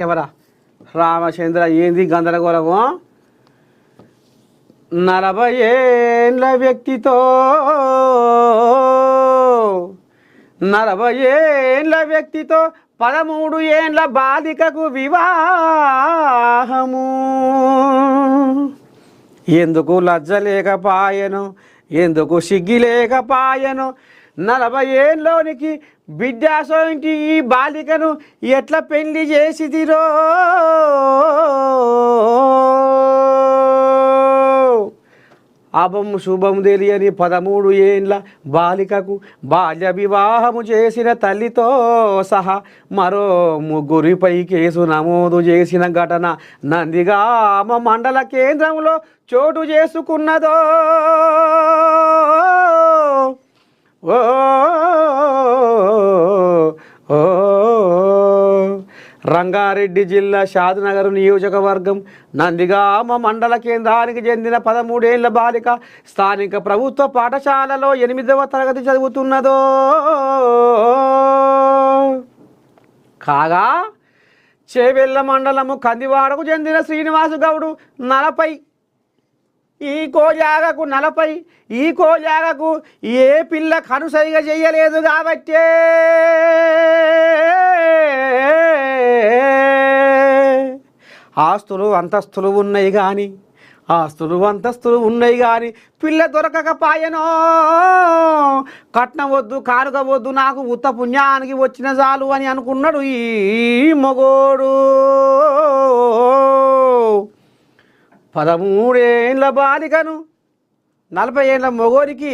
ఎవరా రామచంద్ర ఏంది గందరగోళము 40 ఏళ్ళ వ్యక్తితో 40 ఏళ్ళ వ్యక్తితో 13 ఏళ్ళ బాలికకు వివాహము ఎందుకు లజ్జ లేకపాయను ఎందుకు సిగ్గి లేకపాయను 40 ఏళ్ళలోనికి బిడ్డాసోంటి ఈ బాలికను ఎట్లా పెళ్లి చేసిదిరో అభము శుభము తెలియని 13 ఏళ్ళ బాలికకు బాల్య వివాహము చేసిన తల్లితో సహా మరో 3 కేసు నమోదు చేసిన ఘటన నందిగామ మండల కేంద్రంలో చోటు చేసుకున్నదో ఓ ఓ రంగారెడ్డి జిల్లా షాద్నగర్ నియోజకవర్గం నందిగామ మండల కేంద్రానికి చెందిన 13 ఏళ్ల బాలిక స్థానిక ప్రభుత్వ పాఠశాలలో 8వ తరగతి చదువుతున్నదో కాగా చేవెళ్ళ మండలము కందివాడకు చెందిన శ్రీనివాసు గౌడు 40 ఈ కోజాగకు 40 ఈ కోజాగకు ఏ పిల్ల కనుసైగ చెయ్యలేదు కాబట్టే ఆస్తులు అంతస్తులు ఉన్నాయి కానీ పిల్ల దొరకకపాయనో కట్నం వద్దు కానుక వద్దు నాకు ఉత్త పుణ్యానికి వచ్చిన చాలు అని అనుకున్నాడు ఈ మగోడు 13 ఏళ్ళ బాలికను 40 ఏళ్ళ మగోడికి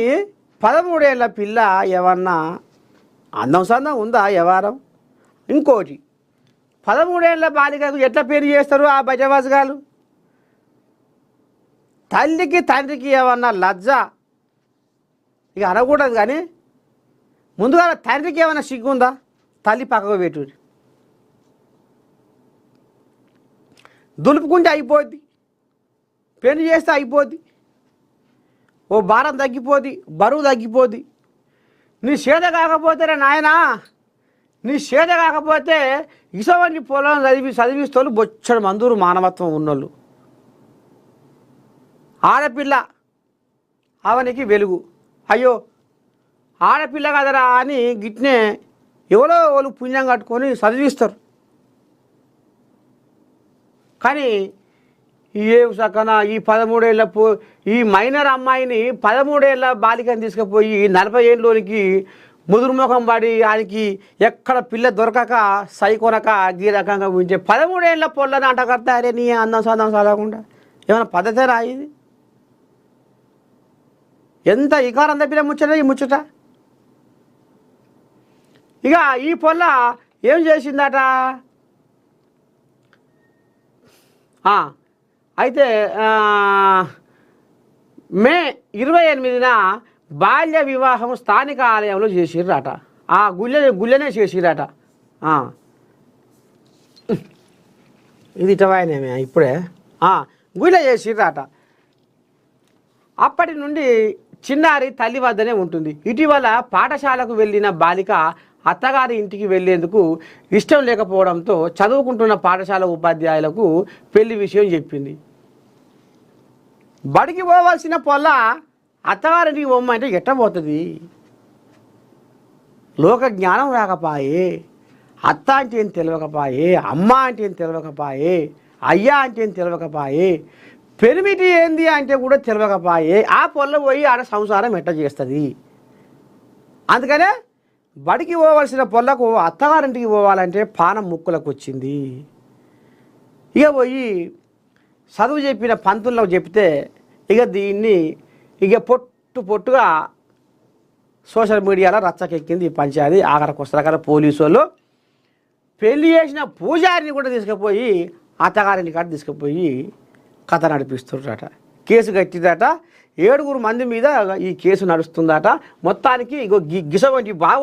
13 ఏళ్ళ పిల్ల ఏమన్నా అందం సందం ఉందా వ్యవహారం ఇంకోటి 13 ఏళ్ళ బాలికకు ఎట్లా పేరు చేస్తారు ఆ బజవాజగాలు తల్లికి తండ్రికి ఏమన్నా లజ్జ ఇక అనకూడదు కానీ ముందుగా తండ్రికి ఏమైనా సిగ్గుందా తల్లి పక్కకు పెట్టు దులుపుకుంటే అయిపోద్ది పెళ్లి చేస్తే అయిపోద్ది ఓ భారం తగ్గిపోద్ది బరువు తగ్గిపోద్ది నీ చేత కాకపోతే నాయనా నీ చేత కాకపోతే ఇసవంటి పొలం చదివిస్తోళ్ళు బొచ్చడు మందూరు మానవత్వం ఉన్నోళ్ళు ఆడపిల్ల అవనికి వెలుగు అయ్యో ఆడపిల్ల కదరా అని గిట్నే ఎవరో వాళ్ళు పుణ్యం కట్టుకొని చదివిస్తారు కానీ ఏ సకన ఈ 13 ఏళ్ళ ఈ మైనర్ అమ్మాయిని 13 ఏళ్ళ బాలికని తీసుకుపోయి 40 ఏళ్ళలోనికి ముదురుముఖం పడి ఆయనకి ఎక్కడ పిల్ల దొరకక సైకొనక ఈ రకంగా ఉంచే 13 ఏళ్ళ పొల్లని అంటకడతారే నీ అందం సందం చదవకుండా ఏమైనా పద్ధతి రా ఇది ఎంత ఇకారం తప్పిన ముచ్చట ఈ ముచ్చట ఇక ఈ పొల్ల ఏం చేసిందట అయితే మే 28న బాల్య వివాహం స్థానిక ఆలయంలో చేసిర్రట ఆ గుళ్ళనే చేసిరట ఇది ఇటవాయనేమే ఇప్పుడే గుళ్ళ చేసిర్రట అప్పటి నుండి చిన్నారి తల్లి వద్దనే ఉంటుంది ఇటీవల పాఠశాలకు వెళ్ళిన బాలిక అత్తగారి ఇంటికి వెళ్ళేందుకు ఇష్టం లేకపోవడంతో చదువుకుంటున్న పాఠశాల ఉపాధ్యాయులకు పెళ్లి విషయం చెప్పింది బడికి పోవాల్సిన పొల్ల అత్తగారింటికి పోమ్మంటే ఎట్ట పోతుంది లోక జ్ఞానం రాకపాయే అత్త అంటే ఏం తెలియకపాయే అమ్మ అంటే ఏం తెలియకపాయే అయ్యా అంటే ఏం తెలియకపాయే పెరిమిటి ఏంది అంటే కూడా తెలియకపాయే ఆ పొల్ల పోయి ఆడ సంసారం ఎట్ట చేస్తుంది అందుకనే బడికి పోవాల్సిన పొల్లకు అత్తగారింటికి పోవాలంటే పానం ముక్కులకు వచ్చింది ఇక పోయి చదువు చెప్పిన పంతుల్లో చెప్తే ఇక దీన్ని ఇక పొట్టుగా సోషల్ మీడియాలో రచ్చకెక్కింది ఈ పంచాయతీ ఆఖరికి వస్తారు పోలీసు వాళ్ళు పెళ్లి చేసిన పూజారిని కూడా తీసుకుపోయి అత్తగారిని కాడ తీసుకుపోయి కథ నడిపిస్తుందట కేసు కట్టిందట 7 మంది మీద ఈ కేసు నడుస్తుందట మొత్తానికి ఇగో గిసవంటి బావ